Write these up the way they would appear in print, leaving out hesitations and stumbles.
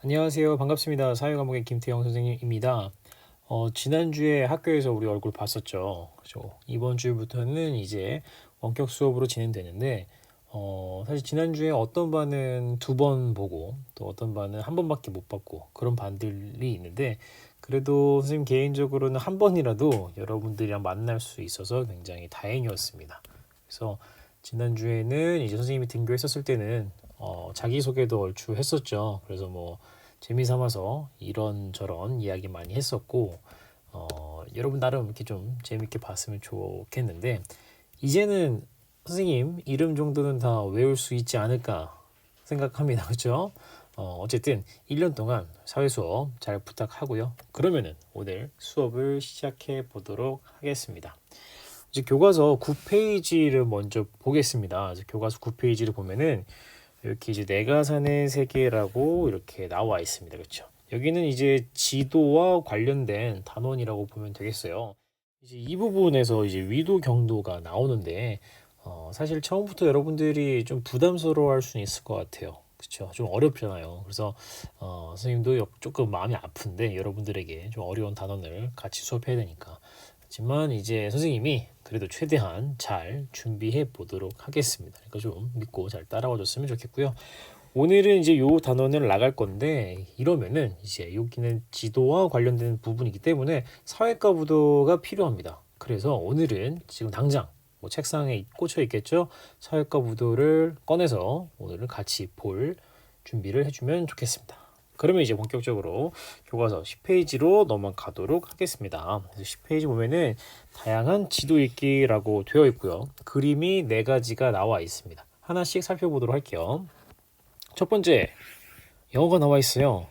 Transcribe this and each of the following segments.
안녕하세요. 반갑습니다. 사회과목의 김태형 선생님입니다. 지난주에 학교에서 우리 얼굴 봤었죠. 그죠? 이번 주부터는 이제 원격 수업으로 진행되는데, 사실 지난주에 어떤 반은 두 번 보고, 또 어떤 반은 한 번밖에 못 봤고, 그런 반들이 있는데, 그래도 선생님 개인적으로는 한 번이라도 여러분들이랑 만날 수 있어서 굉장히 다행이었습니다. 그래서 지난주에는 이제 선생님이 등교했었을 때는 자기소개도 얼추 했었죠. 그래서 뭐 재미삼아서 이런저런 이야기 많이 했었고 여러분 나름 이렇게 좀 재밌게 봤으면 좋겠는데 이제는 선생님 이름 정도는 다 외울 수 있지 않을까 생각합니다. 그렇죠? 어쨌든 1년 동안 사회 수업 잘 부탁하고요. 그러면은 오늘 수업을 시작해 보도록 하겠습니다. 이제 교과서 9페이지를 먼저 보겠습니다. 이제 교과서 9페이지를 보면은 이렇게 이제 내가 사는 세계라고 이렇게 나와 있습니다. 그렇죠? 여기는 이제 지도와 관련된 단원이라고 보면 되겠어요. 이제 이 부분에서 이제 위도 경도가 나오는데 사실 처음부터 여러분들이 좀 부담스러워할 수는 있을 것 같아요. 그렇죠? 좀 어렵잖아요. 그래서 선생님도 조금 마음이 아픈데 여러분들에게 좀 어려운 단원을 같이 수업해야 되니까. 하지만 이제 선생님이 그래도 최대한 잘 준비해 보도록 하겠습니다. 그러니까 좀 믿고 잘 따라와 줬으면 좋겠고요. 오늘은 이제 요 단원을 나갈 건데 이러면은 이제 여기는 지도와 관련된 부분이기 때문에 사회과 부도가 필요합니다. 그래서 오늘은 지금 당장 뭐 책상에 꽂혀 있겠죠. 사회과 부도를 꺼내서 오늘은 같이 볼 준비를 해주면 좋겠습니다. 그러면 이제 본격적으로 교과서 10페이지로 넘어가도록 하겠습니다. 그래서 10페이지 보면은 다양한 지도 읽기라고 되어 있고요. 그림이 4가지가 나와 있습니다. 하나씩 살펴보도록 할게요. 첫 번째, 영어가 나와 있어요.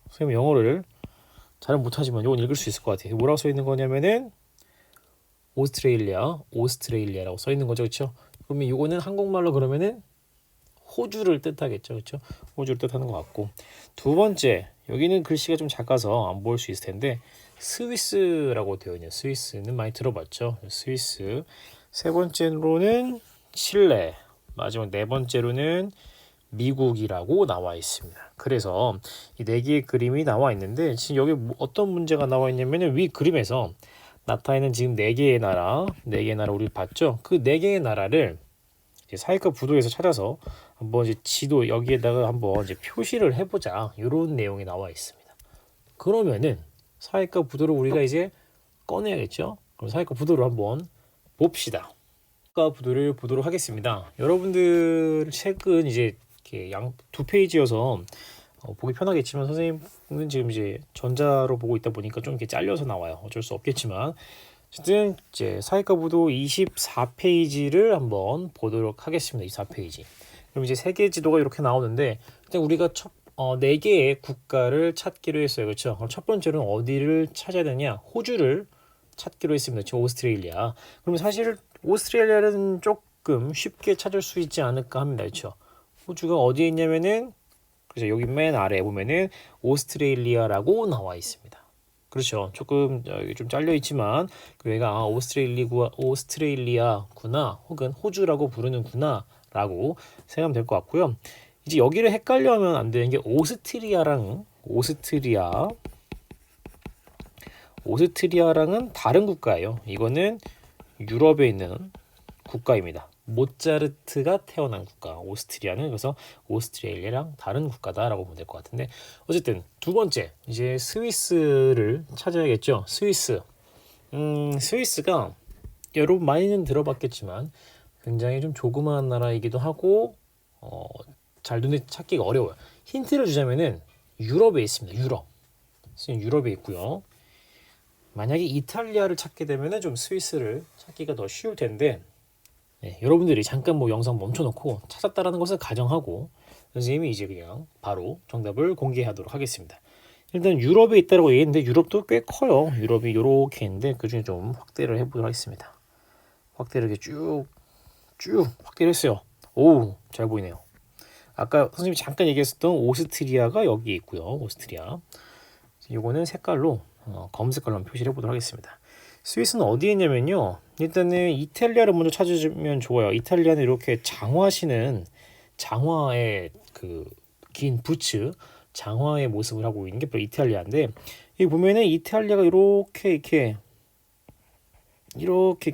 선생님 영어를 잘은 못하지만 이건 읽을 수 있을 것 같아요. 뭐라고 써 있는 거냐면은 오스트레일리아라고 써 있는 거죠. 그렇죠? 그러면 이거는 한국말로 그러면은 호주를 뜻하겠죠. 그렇죠? 호주를 뜻하는 것 같고. 두 번째, 여기는 글씨가 좀 작아서 안 보일 수 있을 텐데 스위스라고 되어 있네요. 스위스는 많이 들어봤죠. 스위스. 세 번째로는 칠레. 마지막 네 번째로는 미국이라고 나와 있습니다. 그래서 이 네 개의 그림이 나와 있는데 지금 여기 어떤 문제가 나와 있냐면은 위 그림에서 나타있는 지금 네 개의 나라, 네 개의 나라 우리 봤죠? 그 네 개의 나라를 이제 사회과 부도에서 찾아서 한번 이제 지도 여기에다가 한번 이제 표시를 해보자 이런 내용이 나와 있습니다. 그러면은 사회과 부도를 우리가 이제 꺼내야겠죠? 그럼 사회과 부도를 한번 봅시다. 사회과 부도를 보도록 하겠습니다. 여러분들 책은 이제 이렇게 양 두 페이지여서 보기 편하겠지만 선생님은 지금 이제 전자로 보고 있다 보니까 좀 이렇게 잘려서 나와요. 어쩔 수 없겠지만 어쨌든 이제 사회과 부도 24페이지를 한번 보도록 하겠습니다. 24페이지. 그럼 이제 세계 지도가 이렇게 나오는데 일단 우리가 네 개의 국가를 찾기로 했어요. 그렇죠? 그럼 첫 번째로는 어디를 찾아야 되냐? 호주를 찾기로 했습니다. 지금 오스트레일리아. 그럼 사실 오스트레일리아는 조금 쉽게 찾을 수 있지 않을까 합니다. 그렇죠? 호주가 어디에 있냐면은 그래서 여기 맨 아래에 보면은 오스트레일리아라고 나와 있습니다. 그렇죠. 조금 좀 잘려 있지만 얘가 오스트레일리아구나 혹은 호주라고 부르는구나라고 생각하면 될 것 같고요. 이제 여기를 헷갈려하면 안 되는 게 오스트리아랑은 다른 국가예요. 이거는 유럽에 있는 국가입니다. 모차르트가 태어난 국가 오스트리아는 그래서 오스트레일리아랑 다른 국가다라고 보면 될 것 같은데 어쨌든 두 번째 이제 스위스를 찾아야겠죠. 스위스가 여러분 많이는 들어봤겠지만 굉장히 좀 조그마한 나라이기도 하고 잘 눈에 찾기가 어려워요. 힌트를 주자면은 유럽에 있습니다. 유럽에 있고요. 만약에 이탈리아를 찾게 되면은 좀 스위스를 찾기가 더 쉬울 텐데 네, 여러분들이 잠깐 뭐 영상 멈춰놓고 찾았다라는 것을 가정하고 선생님이 이제 그냥 바로 정답을 공개하도록 하겠습니다. 일단 유럽에 있다고 얘기했는데 유럽도 꽤 커요. 유럽이 이렇게 있는데 그 중에 좀 확대를 해보도록 하겠습니다. 확대를 이렇게 쭉 확대를 했어요. 오, 잘 보이네요. 아까 선생님이 잠깐 얘기했었던 오스트리아가 여기 있고요. 오스트리아. 이거는 색깔로 검은색깔로 한번 표시를 해보도록 하겠습니다. 스위스는 어디에 있냐면요. 일단은 이탈리아를 먼저 찾으면 좋아요. 이탈리아는 이렇게 장화의 그 긴 부츠 장화의 모습을 하고 있는 게 바로 이탈리아인데, 여기 보면은 이탈리아가 이렇게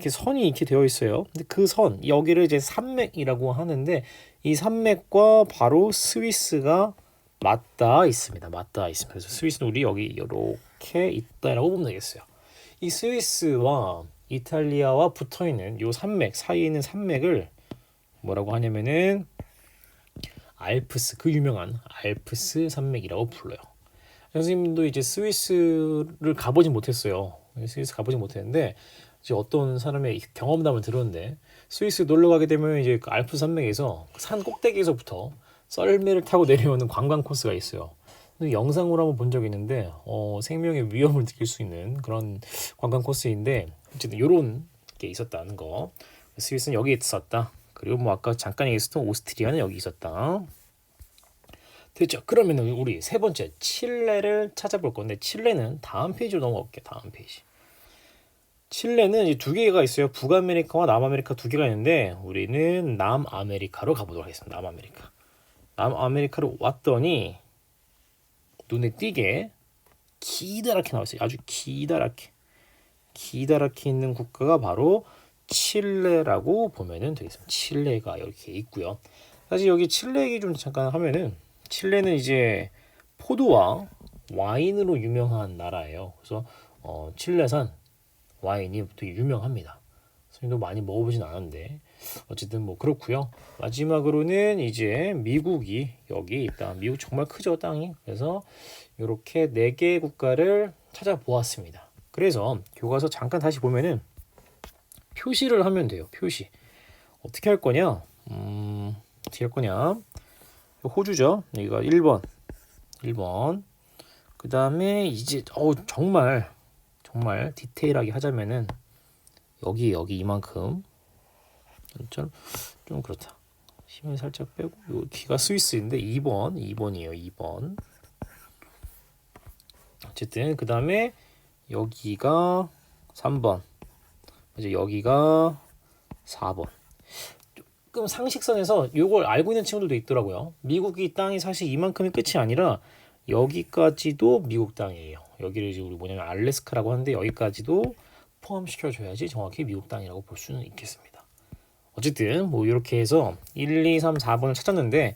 선이 이렇게 되어 있어요. 근데 그 선, 여기를 이제 산맥이라고 하는데, 이 산맥과 바로 스위스가 맞닿아 있습니다. 그래서 스위스는 우리 여기 이렇게 있다라고 보면 되겠어요. 이 스위스와 이탈리아와 붙어 있는 요 산맥 사이에 있는 산맥을 뭐라고 하냐면은 알프스, 그 유명한 알프스 산맥이라고 불러요. 선생님도 이제 스위스를 가보진 못했어요. 스위스 가보진 못했는데 이제 어떤 사람의 경험담을 들었는데, 스위스 놀러 가게 되면 이제 그 알프스 산맥에서 산 꼭대기에서부터 썰매를 타고 내려오는 관광 코스가 있어요. 근데 영상으로 한번 본 적이 있는데 생명의 위험을 느낄 수 있는 그런 관광 코스인데, 어쨌든 이런 게 있었다는 거. 스위스는 여기 있었다. 그리고 뭐 아까 잠깐 얘기했었던 오스트리아는 여기 있었다. 됐죠? 그러면은 우리 세 번째 칠레를 찾아볼 건데, 칠레는 다음 페이지로 넘어갈게요. 다음 페이지. 칠레는 이제 두 개가 있어요. 북아메리카와 남아메리카 두 개가 있는데, 우리는 남아메리카로 가보도록 하겠습니다. 남아메리카로 왔더니 눈에 띄게 기다랗게 나왔어요. 아주 기다랗게 있는 국가가 바로 칠레라고 보면은 되겠습니다. 칠레가 이렇게 있고요. 사실 여기 칠레 얘기 좀 잠깐 하면은, 칠레는 이제 포도와 와인으로 유명한 나라예요. 그래서 칠레산 와인이 되게 유명합니다. 선생님도 많이 먹어보진 않았는데 어쨌든 뭐 그렇고요. 마지막으로는 이제 미국이 여기 있다. 미국 정말 크죠, 땅이. 그래서 이렇게 4개의 국가를 찾아보았습니다. 그래서 교과서 잠깐 다시 보면은 표시를 하면 돼요. 표시. 어떻게 할 거냐? 어떻게 할 거냐? 호주죠. 여기가 1번. 그 다음에 이제 정말 디테일하게 하자면은 여기 이만큼 좀 그렇다. 힘을 살짝 빼고, 여기가 스위스인데 2번이에요. 2번. 어쨌든 그 다음에 여기가 3번, 이제 여기가 4번. 조금 상식선에서 이걸 알고 있는 친구들도 있더라고요. 미국이 땅이 사실 이만큼이 끝이 아니라 여기까지도 미국 땅이에요. 여기를 이제 우리 뭐냐면 알래스카라고 하는데, 여기까지도 포함시켜줘야지 정확히 미국 땅이라고 볼 수는 있겠습니다. 어쨌든 뭐 이렇게 해서 1, 2, 3, 4번을 찾았는데,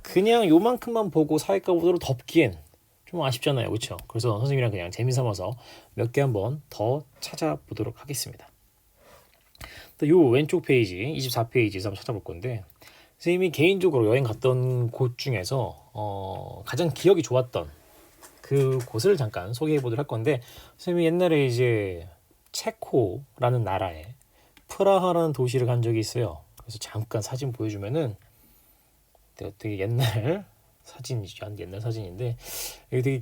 그냥 요만큼만 보고 사회과 보도로 덮기엔 좀 아쉽잖아요. 그렇죠? 그래서 선생님이랑 그냥 재미삼아서 몇 개 한번 더 찾아보도록 하겠습니다. 또 요 왼쪽 페이지 24페이지에서 한번 찾아볼 건데, 선생님이 개인적으로 여행 갔던 곳 중에서 가장 기억이 좋았던 그 곳을 잠깐 소개해 보도록 할 건데, 선생님이 옛날에 이제 체코라는 나라에 프라하라는 도시를 간 적이 있어요. 그래서 잠깐 사진 보여주면은 되게 옛날 사진이죠. 옛날 사진인데 여기 되게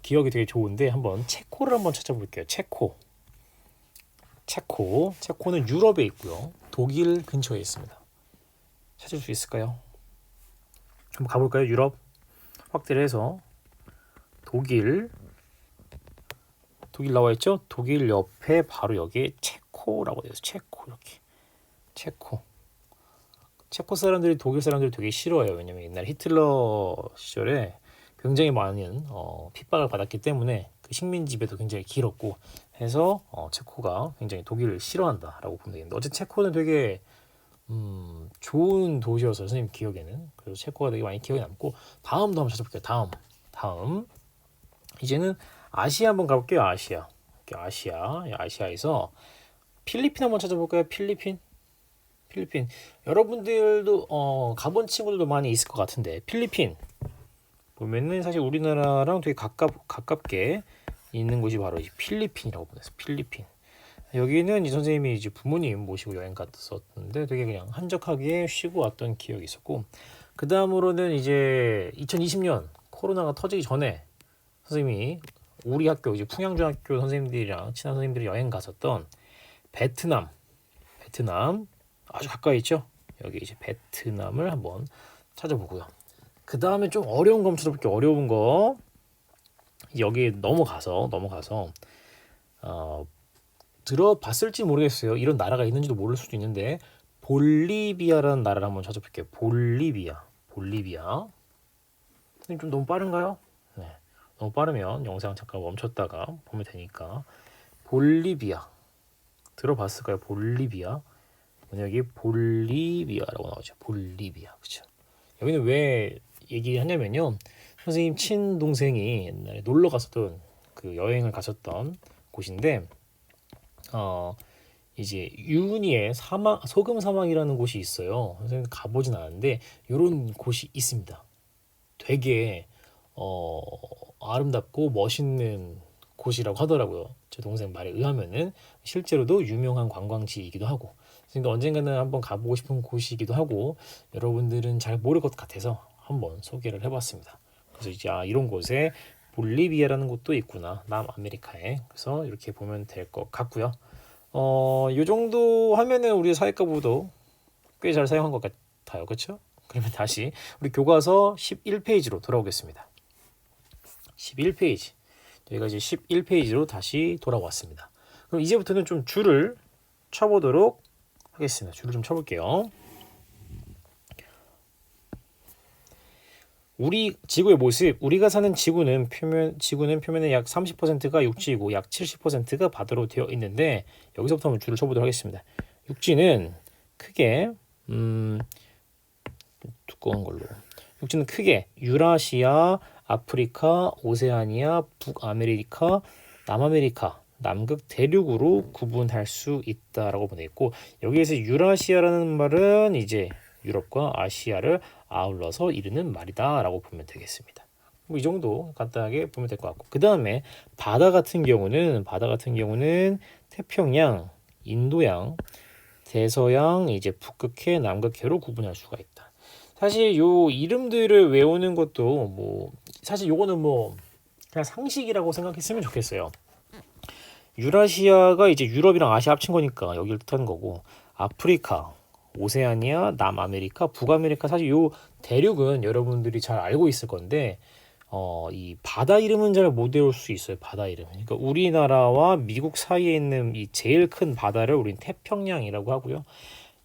기억이 되게 좋은데, 한번 체코를 한번 찾아볼게요. 체코는 유럽에 있고요. 독일 근처에 있습니다. 찾을 수 있을까요? 한번 가볼까요? 유럽 확대를 해서 독일 나와 있죠? 독일 옆에 바로 여기에 체코라고 되어 있어요. 이렇게 체코 사람들이 독일 사람들을 되게 싫어해요. 왜냐면 옛날 히틀러 시절에 굉장히 많은 핍박을 받았기 때문에 그 식민 지배도 굉장히 길었고 해서 체코가 굉장히 독일을 싫어한다라고 보면 되겠는데, 어쨌든 체코는 되게 좋은 도시여서 선생님 기억에는, 그래서 체코가 되게 많이 기억에 남고. 다음도 한번 찾아볼게요. 다음 이제는 아시아 한번 가볼게요. 아시아에서 필리핀 한번 찾아볼까요? 필리핀. 여러분들도 가본 친구들도 많이 있을 것 같은데, 필리핀 보면은 사실 우리나라랑 되게 가깝게 있는 곳이 바로 이 필리핀이라고 보냈어요. 필리핀. 여기는 이 선생님이 이제 부모님 모시고 여행 갔었는데 되게 그냥 한적하게 쉬고 왔던 기억이 있었고, 그 다음으로는 이제 2020년 코로나가 터지기 전에 선생님이 우리 학교 이제 풍양중학교 선생님들이랑 친한 선생님들이 여행 갔었던 베트남 아주 가까이 있죠. 여기 이제 베트남을 한번 찾아보고요. 그 다음에 좀 어려운 거 한번 찾아볼게요. 어려운 거 여기 넘어가서 들어봤을지 모르겠어요. 이런 나라가 있는지도 모를 수도 있는데, 볼리비아라는 나라를 한번 찾아볼게요. 볼리비아. 선생님 좀 너무 빠른가요? 너무 빠르면 영상 잠깐 멈췄다가 보면 되니까. 볼리비아 들어봤을까요? 볼리비아. 여기 볼리비아라고 나오죠. 볼리비아. 그렇죠. 여기는 왜 얘기하냐면요. 선생님 친동생이 옛날에 놀러 갔었던 그 여행을 갔었던 곳인데 이제 유니에 사막 소금 사막이라는 곳이 있어요. 선생님 가보진 않았는데 이런 곳이 있습니다. 되게 아름답고 멋있는 곳이라고 하더라고요. 제 동생 말에 의하면은 실제로도 유명한 관광지이기도 하고, 그러니까 언젠가는 한번 가보고 싶은 곳이기도 하고 여러분들은 잘 모를 것 같아서 한번 소개를 해봤습니다. 그래서 이제 이런 곳에 볼리비아라는 곳도 있구나, 남아메리카에. 그래서 이렇게 보면 될 것 같고요. 요 정도 하면은 우리 사회과부도 꽤 잘 사용한 것 같아요. 그렇죠? 그러면 다시 우리 교과서 11페이지로 돌아오겠습니다. 11페이지. 저희가 이제 11페이지로 다시 돌아왔습니다. 그럼 이제부터는 좀 줄을 쳐보도록 하겠습니다. 줄을 좀 쳐볼게요. 우리 지구의 모습. 우리가 사는 지구는 표면의 약 30%가 육지이고 약 70%가 바다로 되어 있는데, 여기서부터 한번 줄을 쳐보도록 하겠습니다. 육지는 크게 두꺼운 걸로. 육지는 크게 유라시아, 아프리카, 오세아니아, 북아메리카, 남아메리카, 남극 대륙으로 구분할 수 있다라고 보내 있고, 여기에서 유라시아라는 말은 이제 유럽과 아시아를 아울러서 이르는 말이다라고 보면 되겠습니다. 뭐 이 정도 간단하게 보면 될 것 같고, 그 다음에 바다 같은 경우는 태평양, 인도양, 대서양, 이제 북극해, 남극해로 구분할 수가 있다. 사실 요 이름들을 외우는 것도 사실 요거는 그냥 상식이라고 생각했으면 좋겠어요. 유라시아가 이제 유럽이랑 아시아 합친 거니까 여기를 뜻하는 거고, 아프리카, 오세아니아, 남아메리카, 북아메리카, 사실 요 대륙은 여러분들이 잘 알고 있을 건데 이 바다 이름은 잘 못 외울 수 있어요. 바다 이름. 그러니까 우리나라와 미국 사이에 있는 이 제일 큰 바다를 우린 태평양이라고 하고요.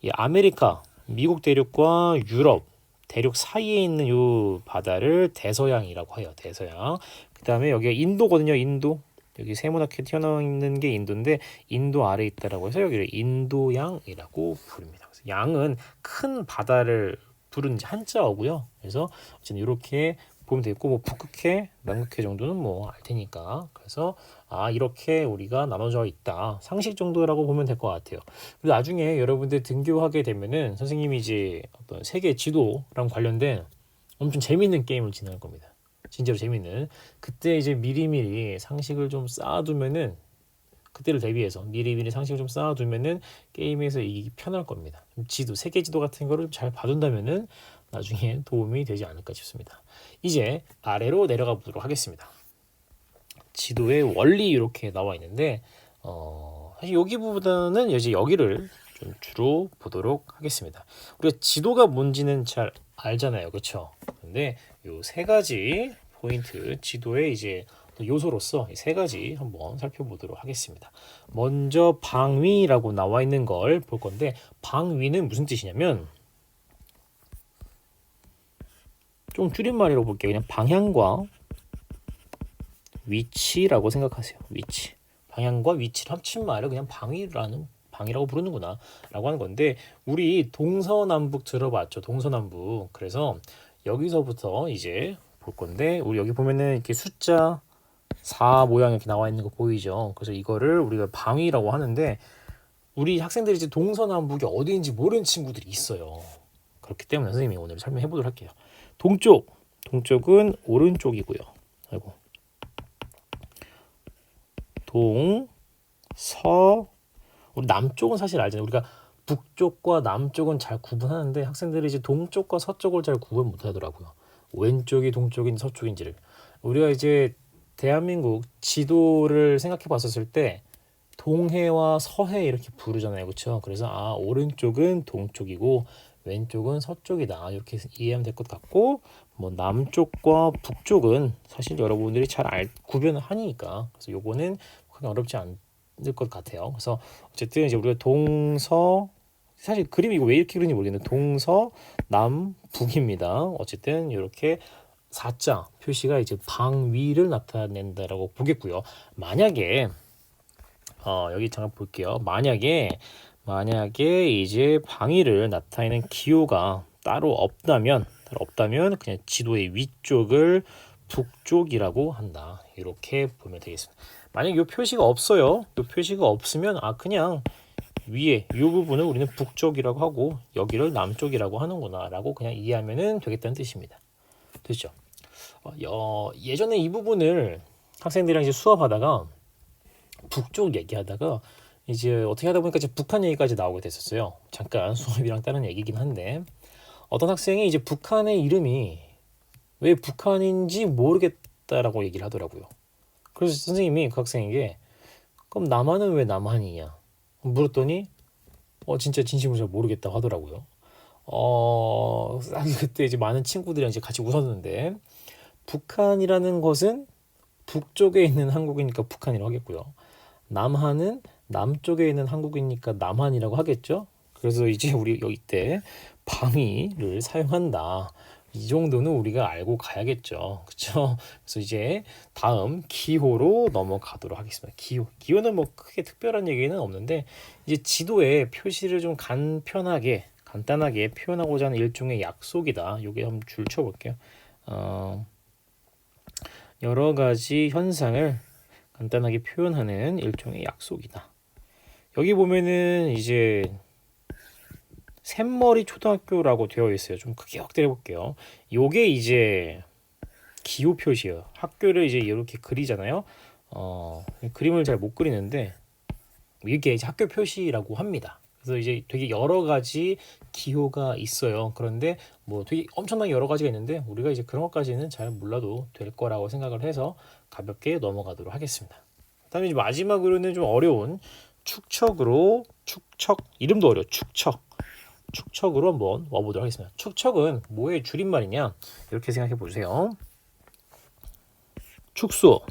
이 아메리카, 미국 대륙과 유럽 대륙 사이에 있는 요 바다를 대서양이라고 해요. 대서양. 그다음에 여기가 인도거든요. 인도. 여기 세모나게 튀어나와 있는 게 인도인데, 인도 아래에 있다라고 해서 여기를 인도양이라고 부릅니다. 그래서 양은 큰 바다를 부른 한자어고요. 그래서 어쨌든 이렇게 보면 되겠고, 북극해, 남극해 정도는 알 테니까. 그래서 이렇게 우리가 나눠져 있다. 상식 정도라고 보면 될 것 같아요. 그리고 나중에 여러분들 등교하게 되면은 선생님이 이제 어떤 세계 지도랑 관련된 엄청 재밌는 게임을 진행할 겁니다. 진짜로 재밌는. 그때 이제 미리미리 상식을 좀 쌓아두면은, 그때를 대비해서 미리미리 상식을 좀 쌓아두면은 게임에서 이기기 편할 겁니다. 지도, 세계 지도 같은 거를 잘 봐둔다면은 나중에 도움이 되지 않을까 싶습니다. 이제 아래로 내려가 보도록 하겠습니다. 지도의 원리 이렇게 나와 있는데 사실 여기보다는 이제 여기를 좀 주로 보도록 하겠습니다. 우리가 지도가 뭔지는 잘 알잖아요, 그렇죠? 근데 요 세 가지 포인트, 지도의 이제 요소로서 이 세 가지 한번 살펴보도록 하겠습니다. 먼저 방위라고 나와 있는 걸 볼 건데, 방위는 무슨 뜻이냐면, 좀 줄임말이라고 볼게요. 그냥 방향과 위치라고 생각하세요. 위치. 방향과 위치를 합친 말을 그냥 방위라고 부르는구나 라고 하는 건데, 우리 동서남북 들어봤죠? 동서남북. 그래서 여기서부터 이제 볼 건데, 우리 여기 보면은 이렇게 숫자 4 모양 이렇게 나와 있는 거 보이죠? 그래서 이거를 우리가 방위라고 하는데, 우리 학생들이 이제 동서남북이 어디인지 모르는 친구들이 있어요. 그렇기 때문에 선생님이 오늘 설명해 보도록 할게요. 동쪽은 오른쪽이고요. 아이고. 우리 남쪽은 사실 알잖아요. 우리가 북쪽과 남쪽은 잘 구분하는데 학생들이 이제 동쪽과 서쪽을 잘 구분 못 하더라고요. 왼쪽이 동쪽인지 서쪽인지를. 우리가 이제 대한민국 지도를 생각해 봤었을 때 동해와 서해 이렇게 부르잖아요. 그렇죠? 그래서 오른쪽은 동쪽이고 왼쪽은 서쪽이다. 이렇게 이해하면 될 것 같고, 남쪽과 북쪽은 사실 여러분들이 잘 구별을 하니까, 그래서 요거는 크게 어렵지 않을 것 같아요. 그래서 어쨌든 이제 우리가 사실 그림이 이거 왜 이렇게 그런지 모르겠는데 동서 남북입니다. 어쨌든 이렇게 4자 표시가 이제 방 위를 나타낸다라고 보겠고요. 만약에 여기 잠깐 볼게요. 만약에 이제 방위를 나타내는 기호가 따로 없다면 그냥 지도의 위쪽을 북쪽이라고 한다. 이렇게 보면 되겠습니다. 만약 이 표시가 없어요. 이 표시가 없으면 그냥 위에 이 부분을 우리는 북쪽이라고 하고 여기를 남쪽이라고 하는구나 라고 그냥 이해하면 되겠다는 뜻입니다. 됐죠? 예전에 이 부분을 학생들이랑 이제 수업하다가 북쪽 얘기하다가 이제 어떻게 하다 보니까 이제 북한 얘기까지 나오게 됐었어요. 잠깐 수업이랑 다른 얘기긴 한데 어떤 학생이 이제 북한의 이름이 왜 북한인지 모르겠다라고 얘기를 하더라고요. 그래서 선생님이 그 학생에게 그럼 남한은 왜 남한이냐 물었더니 진짜 진심으로 잘 모르겠다고 하더라고요. 그때 이제 많은 친구들이랑 이제 같이 웃었는데 북한이라는 것은 북쪽에 있는 한국이니까 북한이라고 하겠고요. 남한은 남쪽에 있는 한국이니까 남한이라고 하겠죠. 그래서 이제 우리 여기 때 방위를 사용한다. 이 정도는 우리가 알고 가야겠죠. 그렇죠? 그래서 이제 다음 기호로 넘어가도록 하겠습니다. 기호는 뭐 크게 특별한 얘기는 없는데 이제 지도에 표시를 좀 간단하게 표현하고자 하는 일종의 약속이다. 요게 한번 줄 쳐볼게요. 여러 가지 현상을 간단하게 표현하는 일종의 약속이다. 여기 보면은 이제 샘머리 초등학교라고 되어 있어요. 좀 크게 확대해 볼게요. 요게 이제 기호 표시예요. 학교를 이제 이렇게 그리잖아요. 그림을 잘 못 그리는데 이게 이제 학교 표시라고 합니다. 그래서 이제 되게 여러 가지 기호가 있어요. 그런데 뭐 되게 엄청나게 여러 가지가 있는데 우리가 이제 그런 것까지는 잘 몰라도 될 거라고 생각을 해서 가볍게 넘어가도록 하겠습니다. 그다음에 이제 마지막으로는 좀 어려운 축척 이름도 어려워. 축척으로 한번 와보도록 하겠습니다. 축척은 뭐의 줄임말이냐 이렇게 생각해 보세요. 축소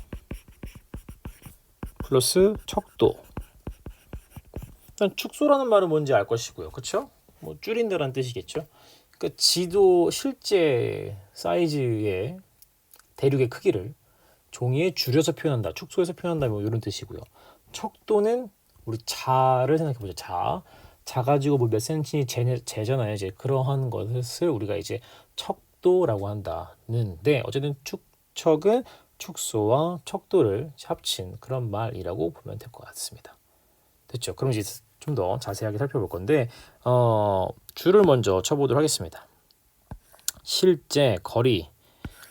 플러스 척도. 일단 축소라는 말은 뭔지 알 것이고요. 그렇죠? 뭐 줄인다라는 뜻이겠죠. 그러니까 지도 실제 사이즈의 대륙의 크기를 종이에 줄여서 표현한다. 축소해서 표현한다. 뭐 이런 뜻이고요. 척도는 우리 자를 생각해 보죠. 자 가지고 뭐 몇 센치 재잖아요. 이제 그러한 것을 우리가 이제 척도라고 한다는데 어쨌든 축척은 축소와 척도를 합친 그런 말이라고 보면 될 것 같습니다. 됐죠? 그럼 이제 좀 더 자세하게 살펴볼 건데 줄을 먼저 쳐보도록 하겠습니다. 실제 거리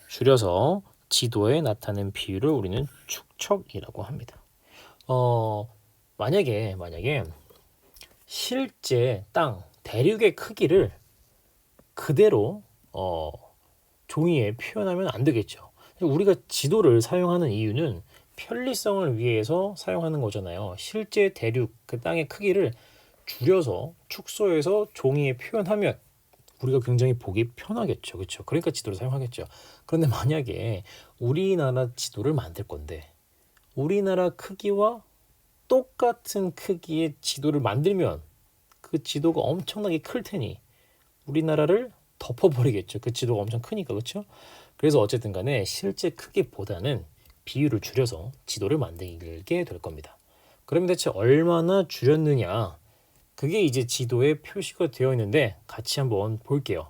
줄여서 지도에 나타낸 비율을 우리는 축척이라고 합니다. 만약에 실제 땅 대륙의 크기를 그대로 종이에 표현하면 안 되겠죠. 우리가 지도를 사용하는 이유는 편리성을 위해서 사용하는 거잖아요. 실제 대륙 그 땅의 크기를 줄여서 축소해서 종이에 표현하면 우리가 굉장히 보기 편하겠죠. 그렇죠? 그러니까 지도를 사용하겠죠. 그런데 만약에 우리나라 지도를 만들 건데 우리나라 크기와 똑같은 크기의 지도를 만들면 그 지도가 엄청나게 클 테니 우리나라를 덮어버리겠죠. 그 지도가 엄청 크니까. 그렇죠? 그래서 어쨌든 간에 실제 크기보다는 비율을 줄여서 지도를 만들게 될 겁니다. 그러면 대체 얼마나 줄였느냐? 그게 이제 지도에 표시가 되어 있는데 같이 한번 볼게요.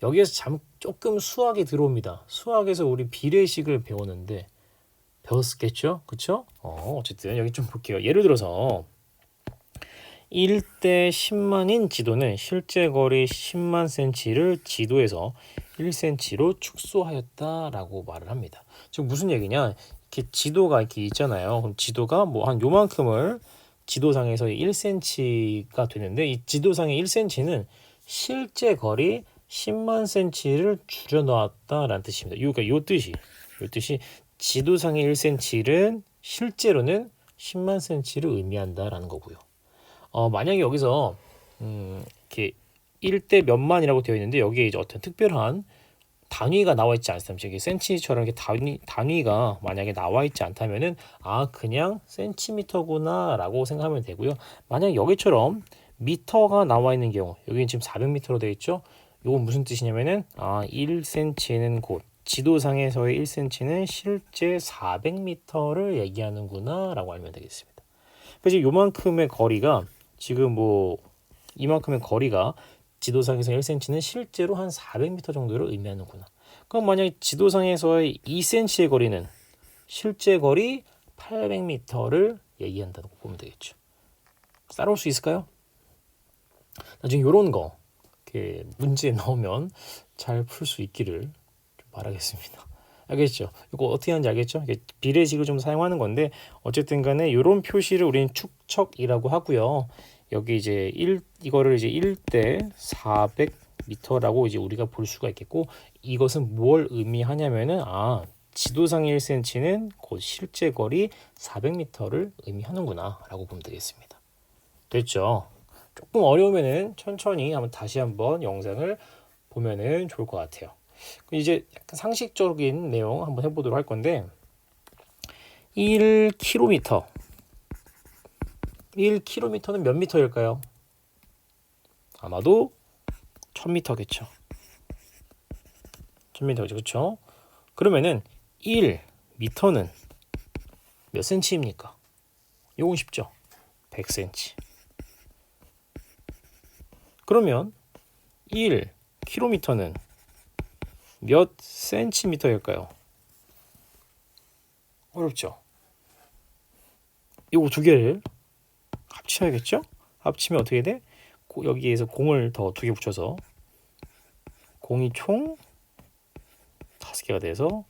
여기에서 조금 수학이 들어옵니다. 수학에서 우리 비례식을 배웠는데 배웠겠죠? 그쵸? 어쨌든 여기 좀 볼게요. 예를 들어서 1대 10만인 지도는 실제 거리 10만 cm를 지도에서 1cm로 축소하였다라고 말을 합니다. 지금 무슨 얘기냐? 이렇게 지도가 이렇게 있잖아요. 그럼 지도가 뭐 한 요만큼을 지도상에서 1cm가 되는데 이 지도상의 1cm는 실제 거리 10만 cm를 줄여놨다라는 뜻입니다. 그러니까 요 뜻이 지도상의 1cm는 실제로는 10만 cm를 의미한다라는 거고요. 만약에 여기서 이렇게 1대 몇만이라고 되어 있는데 여기에 이제 어떤 특별한 단위가 나와 있지 않다면 이게 센치처럼 이렇게 단위가 만약에 나와 있지 않다면은 그냥 센티미터구나라고 생각하면 되고요. 만약 여기처럼 미터가 나와 있는 경우 여기는 지금 400m로 되어 있죠. 이건 무슨 뜻이냐면은 1cm는 곧 지도상에서의 1cm는 실제 400m를 얘기하는구나 라고 알면 되겠습니다. 그래서 요만큼의 거리가 지금 뭐 이만큼의 거리가 지도상에서 1cm는 실제로 한 400m 정도를 의미하는구나. 그럼 만약에 지도상에서의 2cm의 거리는 실제 거리 800m를 얘기한다고 보면 되겠죠. 따라올 수 있을까요? 나중에 이런 거 이렇게 문제에 넣으면 잘 풀 수 있기를 좀 바라겠습니다. 알겠죠? 이거 어떻게 하는지 알겠죠? 비례식을 좀 사용하는 건데 어쨌든 간에 이런 표시를 우리는 축척이라고 하고요. 여기 이제 이거를 이제 1대 400m라고 이제 우리가 볼 수가 있겠고, 이것은 뭘 의미하냐면은 지도상의 1cm는 곧 실제 거리 400m를 의미하는구나 라고 보면 되겠습니다. 됐죠? 조금 어려우면은 천천히 다시 한번 영상을 보면은 좋을 것 같아요. 이제 약간 상식적인 내용 한번 해보도록 할 건데, 1km 1km는 몇 미터일까요? 아마도 1000m겠죠. 1000m죠, 그렇죠? 그러면은 1m는 몇 cm입니까? 이건 쉽죠. 100cm. 그러면 1km는 몇 cm일까요? 어렵죠. 이거 두 개를 합쳐야겠죠? 합치면 어떻게 돼? 여기에서 공을 더 두 개 붙여서 공이 총 5개가 돼서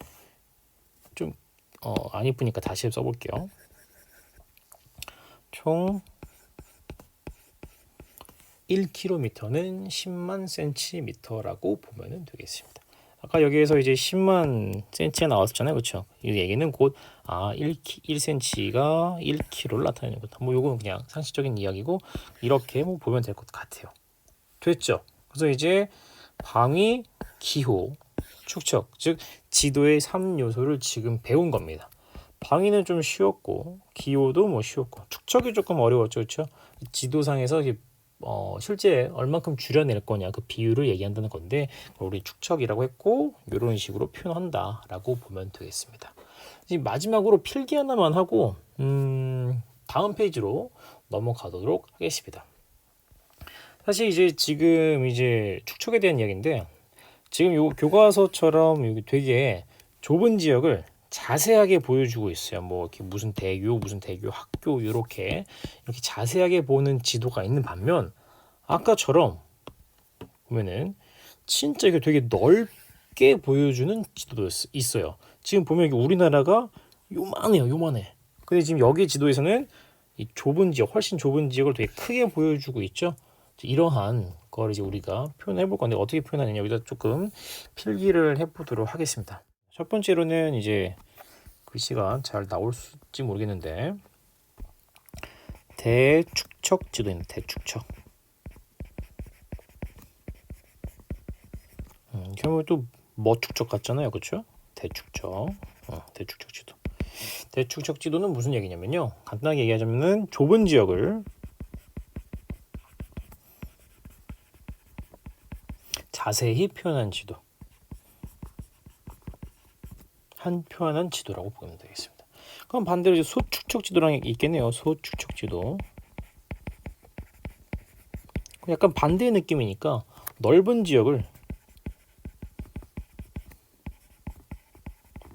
좀 안 이쁘니까 다시 써볼게요. 총 1km는 10만 cm라고 보면 되겠습니다. 아까 여기에서 이제 10만 cm가 나왔었잖아요. 그렇죠? 이 얘기는 곧 1cm가 1km를 나타내는 거다. 뭐 요건 그냥 상식적인 이야기고, 이렇게 뭐 보면 될 것 같아요. 됐죠? 그래서 이제 방위, 기호, 축척, 즉 지도의 3요소를 지금 배운 겁니다. 방위는 좀 쉬웠고 기호도 뭐 쉬웠고 축척이 조금 어려웠죠. 그렇죠? 지도상에서 실제 얼만큼 줄여낼 거냐 그 비율을 얘기한다는 건데, 우리 축척이라고 했고 이런 식으로 표현한다라고 보면 되겠습니다. 이제 마지막으로 필기 하나만 하고 다음 페이지로 넘어가도록 하겠습니다. 사실 이제 지금 이제 축척에 대한 이야기인데, 지금 요 교과서처럼 여기 되게 좁은 지역을 자세하게 보여주고 있어요. 뭐 이렇게 무슨 대교, 학교 이렇게 자세하게 보는 지도가 있는 반면, 아까처럼 보면은 진짜 이게 되게 넓게 보여주는 지도도 있어요. 지금 보면 여기 우리나라가 요만해. 근데 지금 여기 지도에서는 이 좁은 지역, 훨씬 좁은 지역을 되게 크게 보여주고 있죠. 이러한 걸 이제 우리가 표현해 볼 건데, 어떻게 표현하느냐 여기다 조금 필기를 해보도록 하겠습니다. 첫 번째로는 이제 글씨가 잘 나올지 모르겠는데, 대축척 지도입니다. 대축척. 그러면 또 뭐축척 같잖아요, 그렇죠? 대축척. 대축척 지도. 대축척 지도는 무슨 얘기냐면요, 간단하게 얘기하자면은 좁은 지역을 자세히 표현한 지도, 표현한 지도라고 보면 되겠습니다. 그럼 반대로 이제 소축척 지도랑 있겠네요. 소축척 지도. 약간 반대의 느낌이니까 넓은 지역을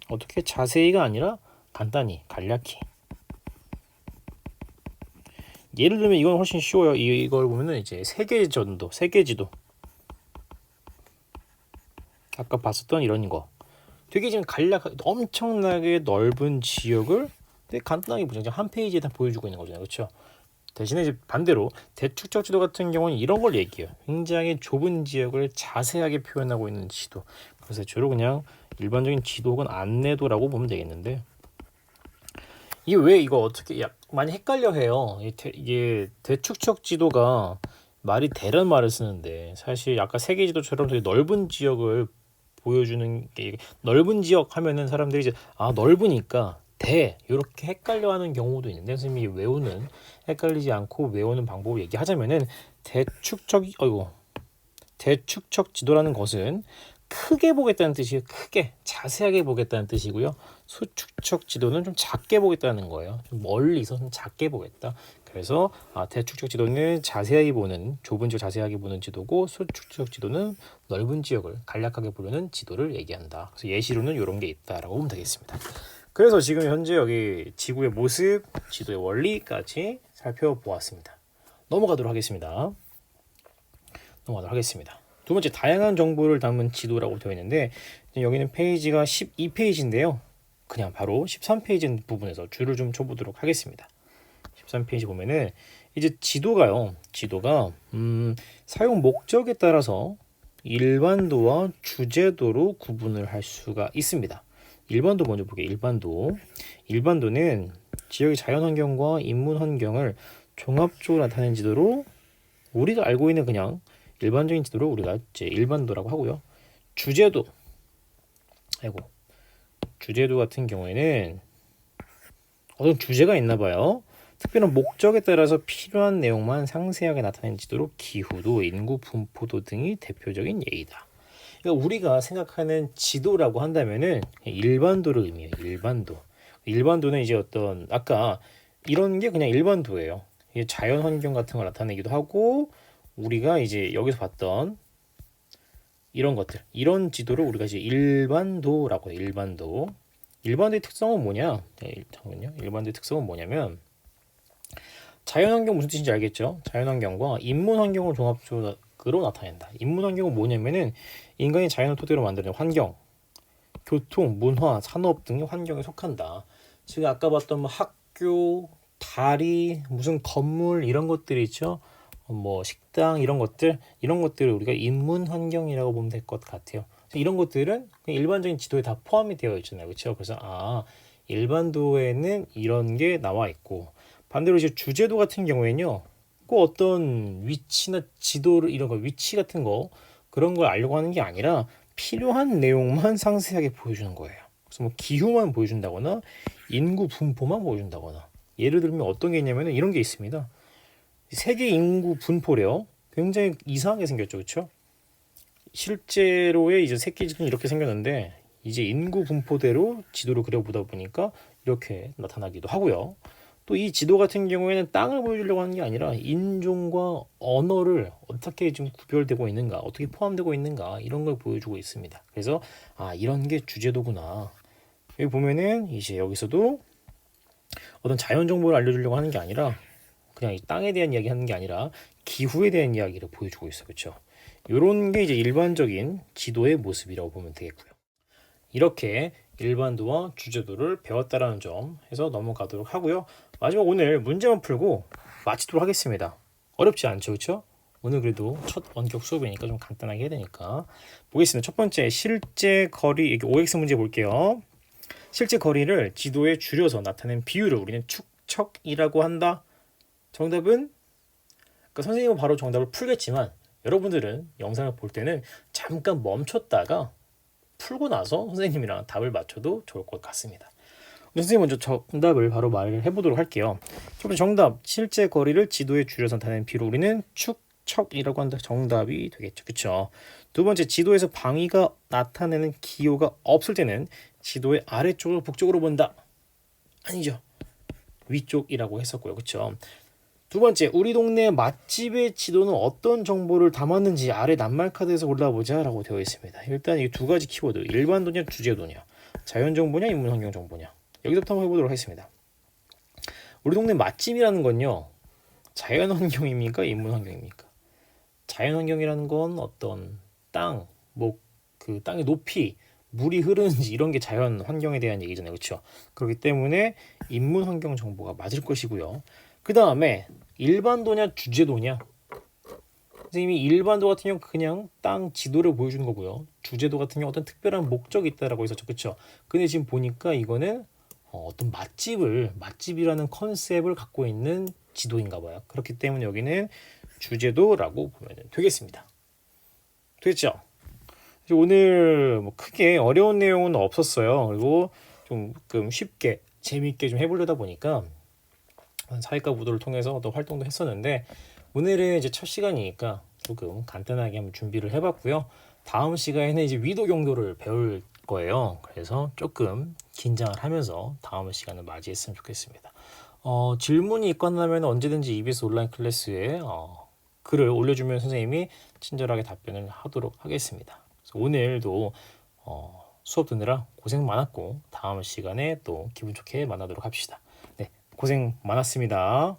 어떻게 자세히가 아니라 간단히 간략히. 예를 들면 이건 훨씬 쉬워요. 이걸 보면은 이제 세계 지도. 아까 봤었던 이런 거. 되게 지금 간략하게 엄청나게 넓은 지역을 되게 간단하게 그냥 한 페이지에 다 보여주고 있는 거잖아요. 그렇죠? 대신에 이제 반대로 대축척 지도 같은 경우는 이런 걸 얘기해요. 굉장히 좁은 지역을 자세하게 표현하고 있는 지도. 그래서 주로 그냥 일반적인 지도 혹은 안내도라고 보면 되겠는데, 이게 왜 이거 어떻게 많이 헷갈려 해요. 이게 대축척 지도가 말이 대란 말을 쓰는데, 사실 아까 세계 지도처럼 되게 넓은 지역을 보여주는 게, 넓은 지역 하면은 사람들이 이제 넓으니까 이렇게 헷갈려하는 경우도 있는데, 선생님이 헷갈리지 않고 외우는 방법을 얘기하자면은 대축척 지도라는 것은 크게 보겠다는 뜻이에요. 크게, 자세하게 보겠다는 뜻이고요. 소축척 지도는 좀 작게 보겠다는 거예요. 좀 멀리서 좀 작게 보겠다. 그래서 대축척 지도는 자세히 보는, 좁은 지역 자세하게 보는 지도고, 소축척 지도는 넓은 지역을 간략하게 보려는 지도를 얘기한다. 그래서 예시로는 이런 게 있다라고 보면 되겠습니다. 그래서 지금 현재 여기 지구의 모습, 지도의 원리까지 살펴보았습니다. 넘어가도록 하겠습니다. 두 번째, 다양한 정보를 담은 지도라고 되어 있는데 여기는 페이지가 12페이지인데요. 그냥 바로 13페이지 부분에서 줄을 좀 쳐보도록 하겠습니다. 13페이지 보면은 이제 지도가 사용 목적에 따라서 일반도와 주제도로 구분을 할 수가 있습니다. 일반도 먼저 볼게요. 일반도는 지역의 자연환경과 인문환경을 종합적으로 나타낸 지도로 우리가 알고 있는 그냥 일반적인 지도를 우리가 이제 일반도라고 하고요. 주제도 같은 경우에는 어떤 주제가 있나 봐요. 특별한 목적에 따라서 필요한 내용만 상세하게 나타낸 지도로 기후도, 인구 분포도 등이 대표적인 예이다. 그러니까 우리가 생각하는 지도라고 한다면은 일반도를 의미해요. 일반도는 이제 어떤 아까 이런 게 그냥 일반도예요. 이게 자연 환경 같은 걸 나타내기도 하고 우리가 이제 여기서 봤던 이런 것들, 이런 지도를 우리가 이제 일반도라고 해요. 일반도의 특성은 뭐냐? 잠깐만요. 일반도의 특성은 뭐냐면 자연환경 무슨 뜻인지 알겠죠? 자연환경과 인문환경을 종합적으로 나타낸다. 인문환경은 뭐냐면은 인간이 자연을 토대로 만드는 환경, 교통, 문화, 산업 등의 환경에 속한다. 지금 아까 봤던 뭐 학교, 다리, 무슨 건물 이런 것들이 있죠. 뭐 식당 이런 것들을 우리가 인문 환경이라고 보면 될 것 같아요. 이런 것들은 일반적인 지도에 다 포함이 되어 있잖아요, 그렇죠? 그래서 일반도에는 이런 게 나와 있고 반대로 이제 주제도 같은 경우에는요, 꼭 어떤 위치나 지도를 이런 거 위치 같은 거 그런 걸 알려고 하는 게 아니라 필요한 내용만 상세하게 보여주는 거예요. 그래서 뭐 기후만 보여준다거나 인구 분포만 보여준다거나 예를 들면 어떤 게 있냐면 이런 게 있습니다. 세계 인구 분포래요. 굉장히 이상하게 생겼죠, 그렇죠? 실제로의 이제 새끼집은 이렇게 생겼는데 이제 인구 분포대로 지도를 그려보다 보니까 이렇게 나타나기도 하고요. 또 이 지도 같은 경우에는 땅을 보여주려고 하는 게 아니라 인종과 언어를 어떻게 좀 구별되고 있는가, 어떻게 포함되고 있는가 이런 걸 보여주고 있습니다. 그래서 이런 게 주제도구나. 여기 보면은 이제 여기서도 어떤 자연 정보를 알려주려고 하는 게 아니라 그냥 이 땅에 대한 이야기 하는 게 아니라 기후에 대한 이야기를 보여주고 있어요. 그렇죠? 이런 게 이제 일반적인 지도의 모습이라고 보면 되겠고요. 이렇게 일반도와 주제도를 배웠다라는 점 해서 넘어가도록 하고요. 마지막 오늘 문제만 풀고 마치도록 하겠습니다. 어렵지 않죠, 그렇죠? 오늘 그래도 첫 원격 수업이니까 좀 간단하게 해야 되니까 보겠습니다. 첫 번째, 실제 거리, 이게 OX 문제 볼게요. 실제 거리를 지도에 줄여서 나타낸 비율을 우리는 축척이라고 한다. 정답은 선생님은 바로 정답을 풀겠지만 여러분들은 영상을 볼 때는 잠깐 멈췄다가 풀고 나서 선생님이랑 답을 맞춰도 좋을 것 같습니다. 선생님 먼저 정답을 바로 말을 해보도록 할게요. 첫 번째 정답, 실제 거리를 지도에 줄여서 나타낸 비로 우리는 축척이라고 한다. 정답이 되겠죠. 그렇죠? 두 번째, 지도에서 방위가 나타내는 기호가 없을 때는 지도의 아래쪽을 북쪽으로 본다. 아니죠. 위쪽이라고 했었고요. 그렇죠? 두 번째, 우리 동네 맛집의 지도는 어떤 정보를 담았는지 아래 낱말카드에서 골라보자 라고 되어 있습니다. 일단 이 두 가지 키워드, 일반도냐 주제도냐, 자연정보냐 인문환경정보냐, 여기서부터 한번 해보도록 하겠습니다. 우리 동네 맛집이라는 건요, 자연환경입니까 인문환경입니까? 자연환경이라는 건 어떤 땅, 그 땅의 높이, 물이 흐르는지 이런 게 자연환경에 대한 얘기잖아요. 그렇죠? 그렇기 때문에 인문환경 정보가 맞을 것이고요. 그 다음에 일반도냐 주제도냐, 선생님이 일반도 같은 경우 그냥 땅 지도를 보여주는 거고요. 주제도 같은 경우 어떤 특별한 목적이 있다라고 했었죠. 그렇죠? 근데 지금 보니까 이거는 어떤 맛집이라는 컨셉을 갖고 있는 지도인가 봐요. 그렇기 때문에 여기는 주제도라고 보면 되겠습니다. 됐죠? 오늘 크게 어려운 내용은 없었어요. 그리고 조금 쉽게 재미있게 좀 해보려다 보니까 사회과 무도를 통해서 또 활동도 했었는데 오늘은 이제 첫 시간이니까 조금 간단하게 한번 준비를 해봤고요. 다음 시간에는 이제 위도 경도를 배울 거예요. 그래서 조금 긴장을 하면서 다음 시간을 맞이했으면 좋겠습니다. 질문이 있거나 하면 언제든지 EBS 온라인 클래스에 글을 올려주면 선생님이 친절하게 답변을 하도록 하겠습니다. 그래서 오늘도 수업 듣느라 고생 많았고 다음 시간에 또 기분 좋게 만나도록 합시다. 네, 고생 많았습니다.